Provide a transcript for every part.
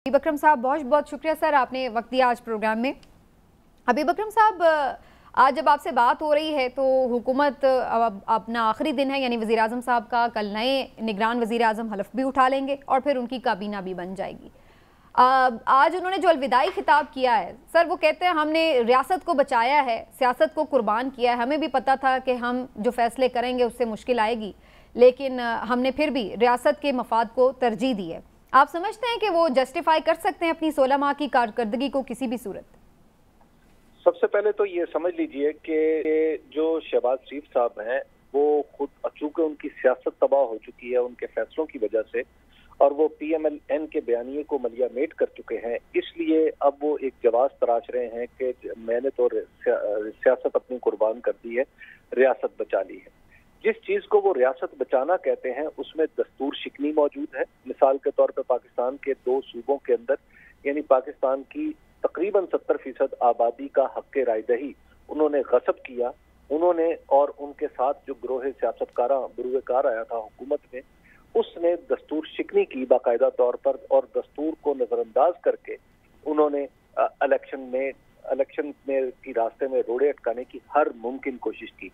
हबीब अकरम साहब, बहुत बहुत शुक्रिया सर, आपने वक्त दिया आज प्रोग्राम में। हबीब अकरम साहब, आज जब आपसे बात हो रही है तो हुकूमत अब अपना आखिरी दिन है, यानी वज़ीर आज़म साहब का कल नए निगरान वज़ीर आज़म हलफ भी उठा लेंगे और फिर उनकी काबीना भी बन जाएगी। आज उन्होंने जो अलविदाई खिताब किया है सर, वो कहते हैं हमने रियासत को बचाया है, सियासत को कुर्बान किया है। हमें भी पता था कि हम जो फैसले करेंगे उससे मुश्किल आएगी, लेकिन हमने फिर भी रियासत के मफाद को तरजीह दी है। आप समझते हैं कि वो जस्टिफाई कर सकते हैं अपनी 16 माह की कारकर्दगी को किसी भी सूरत? सबसे पहले तो ये समझ लीजिए कि जो शहबाज शरीफ साहब हैं वो खुद, चूंकि उनकी सियासत तबाह हो चुकी है उनके फैसलों की वजह से, और वो PMLN के बयानिए को मलिया मेट कर चुके हैं, इसलिए अब वो एक जवाब तराश रहे हैं कि मैंने तो सियासत अपनी कुर्बान कर दी है, रियासत बचा ली है। जिस चीज को वो रियासत बचाना कहते हैं उसमें दस्तूर शिकनी मौजूद है। मिसाल के तौर पर पाकिस्तान के 2 सूबों के अंदर, यानी पाकिस्तान की तकरीबन 70% आबादी का हक रायदही उन्होंने गसब किया। उन्होंने और उनके साथ जो ग्रोह सियासतकारा बुरुएकार आया था हुकूमत में, उसने दस्तूर शिकनी की बाकायदा तौर पर, और दस्तूर को नजरअंदाज करके उन्होंने इलेक्शन में की रास्ते में रोड़े अटकाने की हर मुमकिन कोशिश की।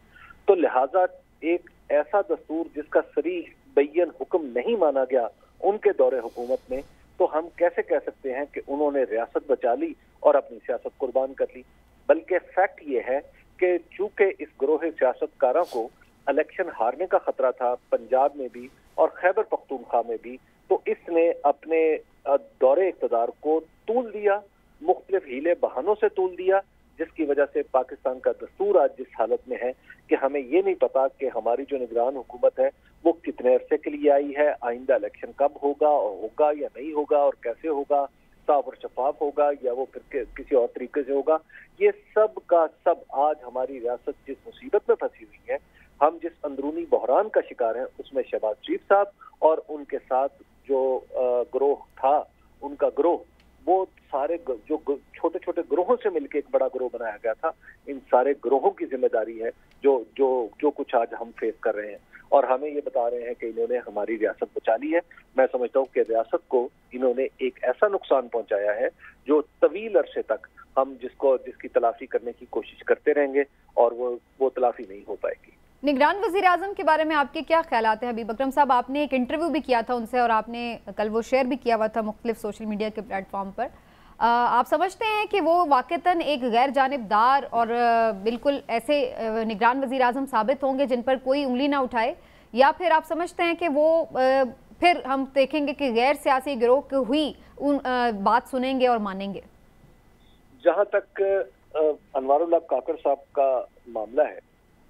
तो लिहाजा एक ऐसा दस्तूर जिसका सरीह बैयन हुक्म नहीं माना गया उनके दौरे हुकूमत में, तो हम कैसे कह सकते हैं कि उन्होंने रियासत बचा ली और अपनी सियासत कुर्बान कर ली। बल्कि फैक्ट ये है कि चूंकि इस ग्रोह सियासतकारों को इलेक्शन हारने का खतरा था पंजाब में भी और खैबर पख्तूनख्वा में भी, तो इसने अपने दौरे इक़्तिदार को तूल दिया, मुख्तलिफ हीले बहानों से तूल दिया, जिसकी वजह से पाकिस्तान का दस्तूर आज जिस हालत में है कि हमें ये नहीं पता कि हमारी जो निगरान हुकूमत है वो कितने अरसे के लिए आई है, आइंदा इलेक्शन कब होगा और होगा या नहीं होगा और कैसे होगा, साफ और शफाफ होगा या वो फिर किसी और तरीके से होगा। ये सब का सब आज हमारी रियासत जिस मुसीबत में फंसी हुई है, हम जिस अंदरूनी बहरान का शिकार हैं, उसमें शहबाज शरीफ साहब और उनके साथ जो ग्रोह था, उनका ग्रोह, वो सारे जो छोटे छोटे ग्रोहों से मिलकर एक बड़ा ग्रोह बनाया गया था, इन सारे ग्रोहों की जिम्मेदारी है जो कुछ आज हम फेस कर रहे हैं। और हमें ये बता रहे हैं कि इन्होंने हमारी रियासत बचा ली है। मैं समझता हूँ कि रियासत को इन्होंने एक ऐसा नुकसान पहुंचाया है जो तवील अरसे तक हम जिसकी तलाफी करने की कोशिश करते रहेंगे और वो तलाफी नहीं हो पाएगी। निगरान वज़ीर आज़म के बारे में आपके क्या ख्यालात हैं हबीब अकरम साहब? आपने एक इंटरव्यू भी किया था उनसे और आपने कल वो शेयर भी किया हुआ था मुख्तलिफ सोशल मीडिया के प्लेटफॉर्म पर। आप समझते हैं कि वो वाक़तन एक गैर जानिबदार और बिल्कुल ऐसे निगरान वज़ीर आज़म साबित होंगे जिन पर कोई उंगली ना उठाए, या फिर आप समझते हैं कि वो फिर हम देखेंगे कि गैर सियासी गिरोह की हुई बात सुनेंगे और मानेंगे? जहाँ तक अनवारुल हक काकड़ साहब का मामला है,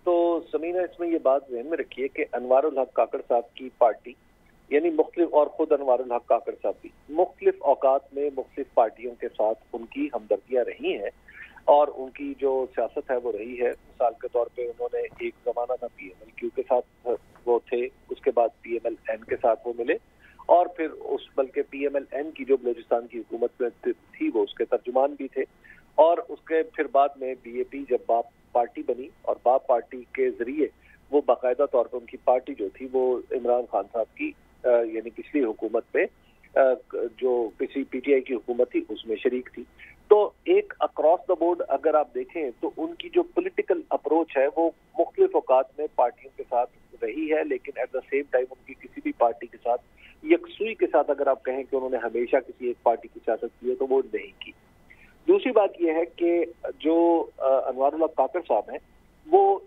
तो समीना इसमें ये बात ध्यान में रखिए कि अनवारुल हक काकड़ साहब की पार्टी, यानी मुख्तलिफ, और खुद अनवारुल हक काकड़ साहब भी मुख्तलिफ औकात में मुख्तलिफ पार्टियों के साथ उनकी हमदर्दियां रही हैं और उनकी जो सियासत है वो रही है। मिसाल के तौर पे उन्होंने एक जमाना था PMLQ के साथ वो थे, उसके बाद PMLN के साथ वो मिले, और फिर बल्कि PMLN की जो बलूचिस्तान की हुकूमत में थी वो उसके तर्जुमान भी थे, और उसके फिर बाद में BAP जब बाप पार्टी बनी और बाप पार्टी के जरिए वो बाकायदा तौर पर उनकी पार्टी जो थी वो इमरान खान साहब की यानी पिछली हुकूमत में जो पिछली PTI की हुकूमत थी उसमें शरीक थी। तो एक अक्रॉस द बोर्ड अगर आप देखें तो उनकी जो पॉलिटिकल अप्रोच है वो मुख्तलिफ औकात में पार्टियों के साथ रही है, लेकिन एट द सेम टाइम उनकी किसी भी पार्टी के साथ यकसुई के साथ अगर आप कहें कि उन्होंने हमेशा किसी एक पार्टी की सियासत की है तो वो नहीं की। दूसरी बात यह है कि जो अनवारुल हक काकड़ साहब हैं वो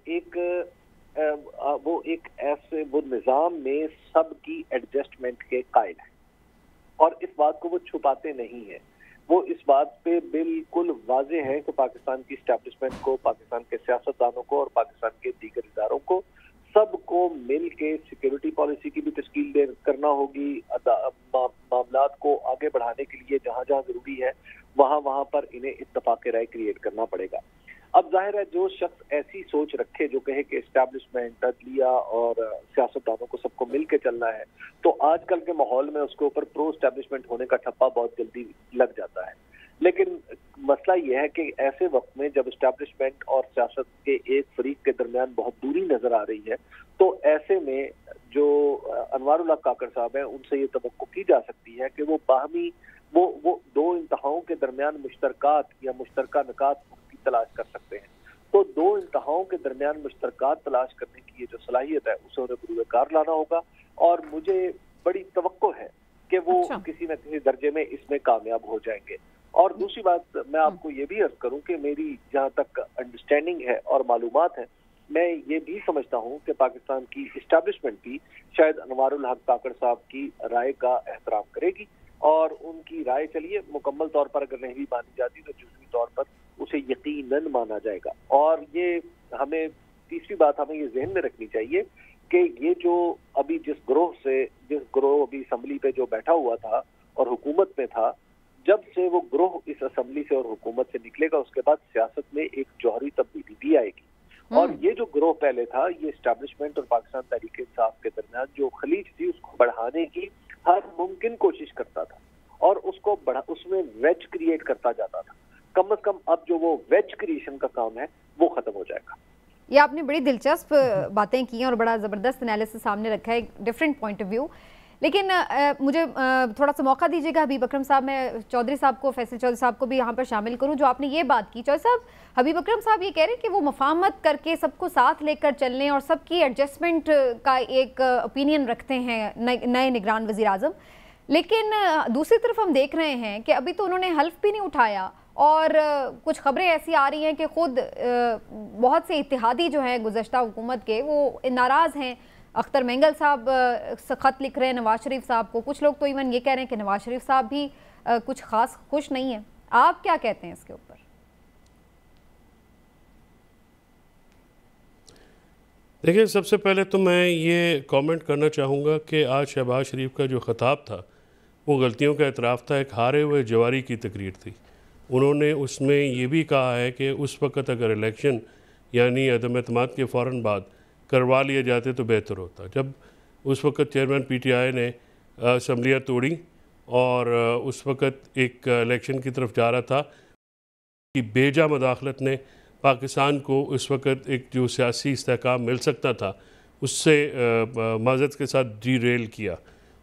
निज़ाम में सबकी एडजस्टमेंट के कायल हैं और इस बात को वो छुपाते नहीं हैं। वो इस बात पे बिल्कुल वाज़ेह है कि पाकिस्तान की एस्टैब्लिशमेंट को, पाकिस्तान के सियासतदानों को और पाकिस्तान के दीगर इदारों को सबको मिल के सिक्योरिटी पॉलिसी की भी तश्कील करना होगी। मामलात को आगे बढ़ाने के लिए जहाँ जहाँ जरूरी है वहाँ पर इन्हें इत्तफाक राय क्रिएट करना पड़ेगा। अब जाहिर है जो शख्स ऐसी सोच रखे जो कहे कि एस्टैब्लिशमेंट, अदलिया और सियासतदानों को सबको मिल के चलना है, तो आजकल के माहौल में उसके ऊपर प्रो एस्टैब्लिशमेंट होने का ठप्पा बहुत जल्दी लग जाता है। लेकिन मसला यह है कि ऐसे वक्त में जब एस्टैब्लिशमेंट और सियासत के एक फरीक के दरमियान बहुत दूरी नजर आ रही है, तो ऐसे में जो अनवारुल हक काकड़ साहब हैं उनसे ये तवक्को की जा सकती है कि वो बाहमी वो درمیان مشترکات یا مشترکہ نکات کی تلاش کر سکتے ہیں. تو دو انتہاؤں کے درمیان مشترکات تلاش کرنے کی یہ جو صلاحیت ہے اسے انہیں بروئے کار لانا ہوگا, اور مجھے بڑی توقع ہے کہ وہ کسی نہ کسی درجے میں اس میں کامیاب ہو جائیں گے. اور دوسری بات میں آپ کو یہ بھی عرض کروں کہ میری جہاں تک انڈرسٹینڈنگ ہے اور معلومات ہیں, میں یہ بھی سمجھتا ہوں کہ پاکستان کی اسٹیبلشمنٹ بھی شاید انوار الحق کاکڑ صاحب کی رائے کا احترام کرے گی, اور ان کی رائے چلیے مکمل طور پر اگر نہیں بھی مانی جاتی تو جزوی طور پر اسے یقیناً مانا جائے گا. اور یہ ہمیں تیسری بات ہمیں یہ ذہن میں رکھنی چاہیے کہ یہ جو ابھی جس گروہ ابھی اسمبلی پہ جو بیٹھا ہوا تھا اور حکومت میں تھا, جب سے وہ گروہ اس اسمبلی سے اور حکومت سے نکلے گا اس کے بعد سیاست میں ایک جوہری تبدیلی بھی آئے گی. اور یہ جو گروہ پہلے تھا, یہ اسٹیبلشمنٹ اور پاکستان تحریک انصاف کے درمیان جو خلیج تھی اس کو بڑھانے کی ہر ممکن کوشش کرتا تھا اور اس میں ویج کریٹ کرتا جاتا تھا. کم از کم اب جو وہ ویج کریشن کا کام ہے وہ ختم ہو جائے گا. یہ آپ نے بڑی دلچسپ باتیں کی ہیں اور بڑا زبردست انالیسس سامنے رکھا ہے, ڈفرینٹ پوائنٹ آف ویو. لیکن مجھے تھوڑا سا موقع دیجیے گا حبیب اکرم صاحب, میں چودھری صاحب کو, فیصل چودھری صاحب کو بھی یہاں پر شامل کروں. جو آپ نے یہ بات کی چودھری صاحب, حبیب اکرم صاحب یہ کہہ رہے ہیں کہ وہ مفاہمت کر کے سب کو ساتھ لے کر چلنے اور سب کی ایڈجسٹمنٹ کا ایک اوپینین رکھتے ہیں نئے نگران وزیر اعظم. لیکن دوسری طرف ہم دیکھ رہے ہیں کہ ابھی تو انہوں نے حلف بھی نہیں اٹھایا, اور کچھ خبریں ایسی آ رہی ہیں کہ خود بہت سے اتحادی جو ہیں گزشتہ حکومت کے وہ ناراض ہیں. اختر مینگل صاحب خط لکھ رہے ہیں نواز شریف صاحب کو, کچھ لوگ تو ایون یہ کہہ رہے ہیں کہ نواز شریف صاحب بھی کچھ خاص خوش نہیں ہیں. آپ کیا کہتے ہیں اس کے اوپر؟ دیکھیں, سب سے پہلے تو میں یہ کامنٹ کرنا چاہوں گا کہ آج شہباز شریف کا جو خطاب تھا وہ غلطیوں کا اعتراف تھا, ایک ہارے ہوئے جواری کی تقریر تھی. انہوں نے اس میں یہ بھی کہا ہے کہ اس وقت اگر الیکشن یعنی عدم اعتماد کے فوراً بعد کروا لیے جاتے تو بہتر ہوتا. جب اس وقت چیئرمین پی ٹی آئی نے اسمبلیاں توڑیں اور اس وقت ایک الیکشن کی طرف جا رہا تھا, کہ بیجا مداخلت نے پاکستان کو اس وقت ایک جو سیاسی استحکام مل سکتا تھا اس سے معذرت کے ساتھ ڈی ریل کیا,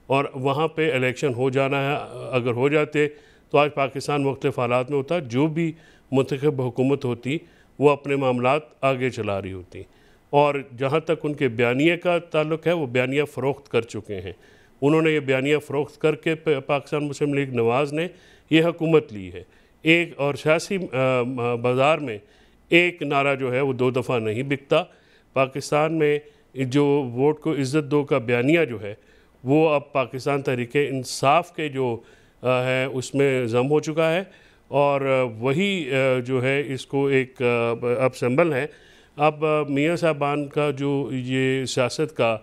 اور وہاں پہ الیکشن ہو جانا ہے. اگر ہو جاتے تو آج پاکستان مختلف حالات میں ہوتا, جو بھی منتخب حکومت ہوتی وہ اپنے معاملات آگے چلا رہی ہوتی. اور جہاں تک ان کے بیانیے کا تعلق ہے, وہ بیانیہ فروخت کر چکے ہیں. انہوں نے یہ بیانیہ فروخت کر کے پاکستان مسلم لیگ نواز نے یہ حکومت لی ہے. ایک اور سیاسی بازار میں ایک نعرہ جو ہے وہ دو دفعہ نہیں بکتا. پاکستان میں جو ووٹ کو عزت دو کا بیانیہ جو ہے وہ اب پاکستان تحریک انصاف کے جو ہے اس میں ضم ہو چکا ہے, اور وہی جو ہے اس کو ایک اب سمبل ہے. اب میاں صاحبان کا جو یہ سیاست کا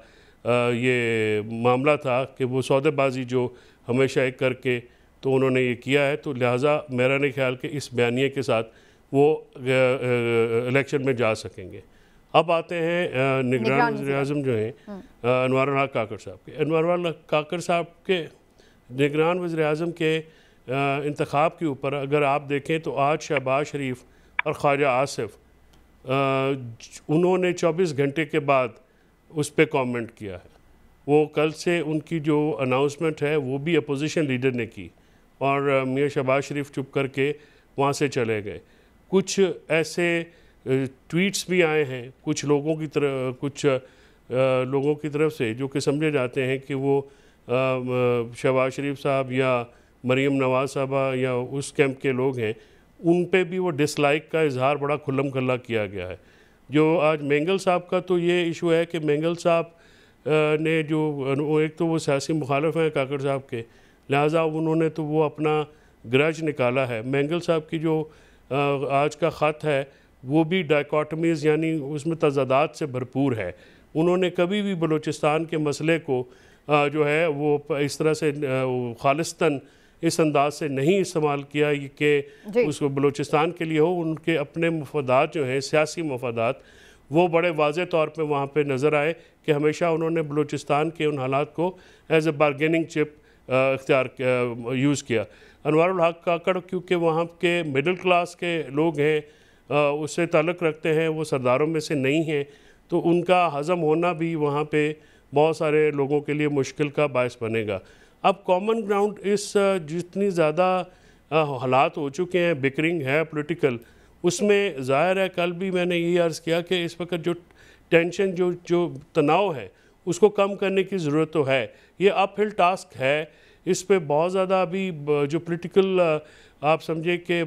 یہ معاملہ تھا کہ وہ سودے بازی جو ہمیشہ ایک کر کے تو انہوں نے یہ کیا ہے, تو لہٰذا میرا نہیں خیال کہ اس بیانیے کے ساتھ وہ الیکشن میں جا سکیں گے. اب آتے ہیں نگران وزیر اعظم جو ہیں انوار الحق کاکڑ صاحب کے. انوار الحق کاکڑ صاحب کے نگران وزیر اعظم کے انتخاب کے اوپر اگر آپ دیکھیں تو آج شہباز شریف اور خواجہ آصف انہوں نے 24 گھنٹے کے بعد اس پہ کامنٹ کیا ہے. وہ کل سے ان کی جو اناؤنسمنٹ ہے وہ بھی اپوزیشن لیڈر نے کی, اور میاں شہباز شریف چپ کر کے وہاں سے چلے گئے. کچھ ایسے ٹویٹس بھی آئے ہیں کچھ لوگوں کی طرف سے جو کہ سمجھے جاتے ہیں کہ وہ شہباز شریف صاحب یا مریم نواز صاحبہ یا اس کیمپ کے لوگ ہیں, ان پہ بھی وہ ڈس لائک کا اظہار بڑا کھلم کھلا کیا گیا ہے. جو آج مینگل صاحب کا تو یہ ایشو ہے کہ مینگل صاحب نے جو ایک تو وہ سیاسی مخالف ہیں کاکڑ صاحب کے, لہٰذا انہوں نے تو وہ اپنا گرج نکالا ہے. مینگل صاحب کی جو آج کا خط ہے وہ بھی ڈائیکاٹمیز یعنی اس میں تضادات سے بھرپور ہے. انہوں نے کبھی بھی بلوچستان کے مسئلے کو جو ہے وہ اس طرح سے خالصتاً اس انداز سے نہیں استعمال کیا کہ اس کو بلوچستان کے لیے ہو. ان کے اپنے مفادات جو ہیں سیاسی مفادات وہ بڑے واضح طور پہ وہاں پہ نظر آئے کہ ہمیشہ انہوں نے بلوچستان کے ان حالات کو ایز اے بارگیننگ چپ یوز کیا. انوار الحق کاکڑ کیونکہ وہاں کے مڈل کلاس کے لوگ ہیں, اس سے تعلق رکھتے ہیں, وہ سرداروں میں سے نہیں ہیں, تو ان کا ہضم ہونا بھی وہاں پہ بہت سارے لوگوں کے لیے مشکل کا باعث بنے گا. اب کامن گراؤنڈ اس جتنی زیادہ हालात हो चुके हैं, बिकरिंग है पॉलिटिकल, उसमें ज़ाहिर है कल भी मैंने यही अर्ज़ किया कि इस वक्त जो टेंशन जो तनाव है उसको कम करने की ज़रूरत तो है। ये अपहिल टास्क है, इस पे बहुत ज़्यादा अभी जो पॉलिटिकल आप समझे कि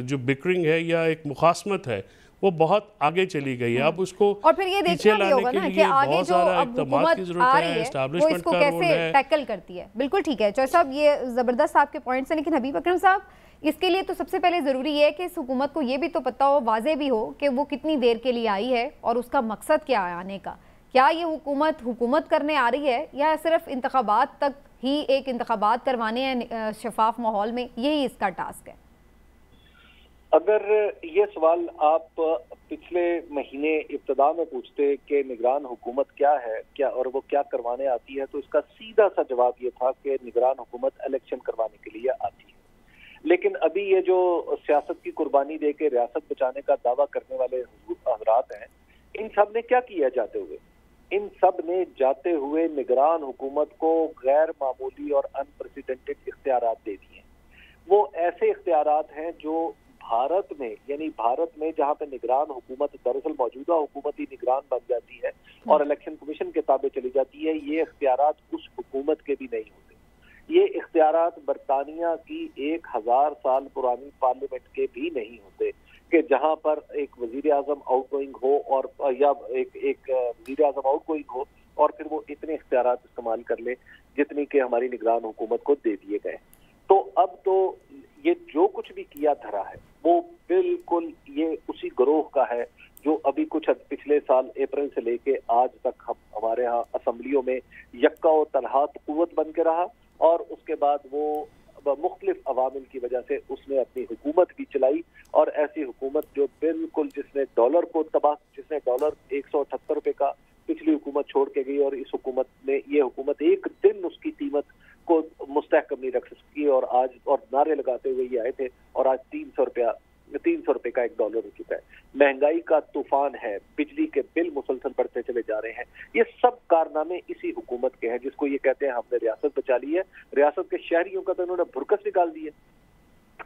जो बिकरिंग है या एक मुखासमत है वो बहुत आगे चली गई है। अब उसको और फिर ये देखना भी होगा ना कि आगे जो अब हुकूमत आ रही है वो इसको कैसे टैकल करती है। बिल्कुल ठीक है चौधरी साहब, ये ज़बरदस्त आपके पॉइंट्स हैं, लेकिन हबीब अकरम साहब इसके लिए तो सबसे पहले ज़रूरी है कि इस हुकूमत को ये भी तो पता हो, वाज़े भी हो कि वो कितनी देर के लिए आई है और उसका मकसद क्या है आने का। क्या ये हुकूमत करने आ रही है या सिर्फ इंतखाबात तक ही एक इंतखाबात करवाने हैं शफाफ माहौल में, यही इसका टास्क है? अगर ये सवाल आप पिछले महीने इब्तिदा में पूछते कि निगरान हुकूमत क्या है, क्या और वो क्या करवाने आती है, तो इसका सीधा सा जवाब ये था कि निगरान हुकूमत इलेक्शन करवाने के लिए आती है। लेकिन अभी ये जो सियासत की कुर्बानी दे के रियासत बचाने का दावा करने वाले हजरात हैं, इन सब ने क्या किया जाते हुए? इन सब ने जाते हुए निगरान हुकूमत को गैर मामूली और अनप्रेसिडेंटेड इख्तियारात दे दिए। वो ऐसे इख्तियारात हैं जो भारत में, यानी भारत में जहां पे निगरान हुकूमत दरअसल मौजूदा हुकूमत ही निगरान बन जाती है और इलेक्शन कमीशन के ताबे चली जाती है, ये इख्तियारात उस हुकूमत के भी नहीं होते। ये इख्तियारात बरतानिया की 1000 साल पुरानी पार्लियामेंट के भी नहीं होते कि जहां पर एक वजीर आजम आउटगोइंग हो और या एक वजीर आजम आउटगोइंग हो और फिर वो इतने इख्तियारात इस्तेमाल कर ले जितनी के हमारी निगरान हुकूमत को दे दिए गए। तो अब तो ये जो कुछ भी किया धरा है वो बिल्कुल ये उसी गिरोह का है जो अभी कुछ पिछले साल अप्रैल से लेके आज तक हमारे यहाँ असम्बलियों में यक्का और तनहात कुव्वत बन के रहा, और उसके बाद वो मुख्तलिफ अवामिल की वजह से उसने अपनी हुकूमत भी चलाई। और ऐसी हुकूमत जो बिल्कुल जिसने डॉलर 178 रुपए का पिछली हुकूमत छोड़ के गई, और इस हुकूमत ने ये हुकूमत एक दिन उसकी कीमत को मुस्तहकम नहीं रख सकी, और आज और नारे लगाते हुए ये आए थे, और आज 300 रुपए का $1 हो चुका है। महंगाई का तूफान है, बिजली के बिल मुसलसल बढ़ते चले जा रहे हैं। ये सब कारनामे इसी हुकूमत के हैं जिसको ये कहते हैं हमने रियासत बचा ली है। रियासत के शहरियों का तो इन्होंने भुरकस निकाल दी है।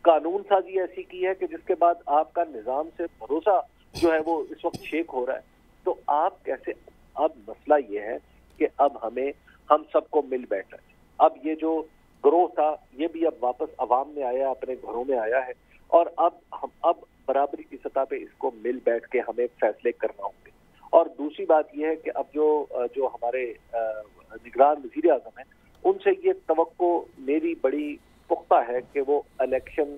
कानून साजी ऐसी की है कि जिसके बाद आपका निजाम से भरोसा जो है वो इस वक्त शेक हो रहा है। तो आप कैसे, अब मसला ये है कि अब हम सबको मिल बैठना है। अब ये जो गिरोह था ये भी अब वापस अवाम में आया, अपने घरों में आया है, और अब बराबरी की सतह पे इसको मिल बैठ के हमें फैसले करना होंगे। और दूसरी बात यह है कि अब जो हमारे निगरान वजीर आजम है, उनसे ये तवक्को मेरी बड़ी पुख्ता है कि वो इलेक्शन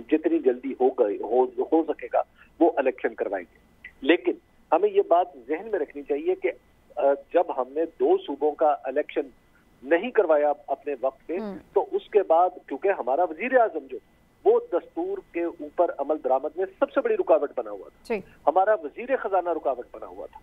जितनी जल्दी हो सकेगा वो इलेक्शन करवाएंगे। लेकिन हमें ये बात जहन में रखनी चाहिए कि जब हमने 2 सूबों का इलेक्शन नहीं करवाया अपने वक्त पे, तो उसके बाद क्योंकि हमारा वजीर आजम जो वो दस्तूर के ऊपर अमल दरामद में सबसे बड़ी रुकावट बना हुआ था, हमारा वजीर खजाना रुकावट बना हुआ था,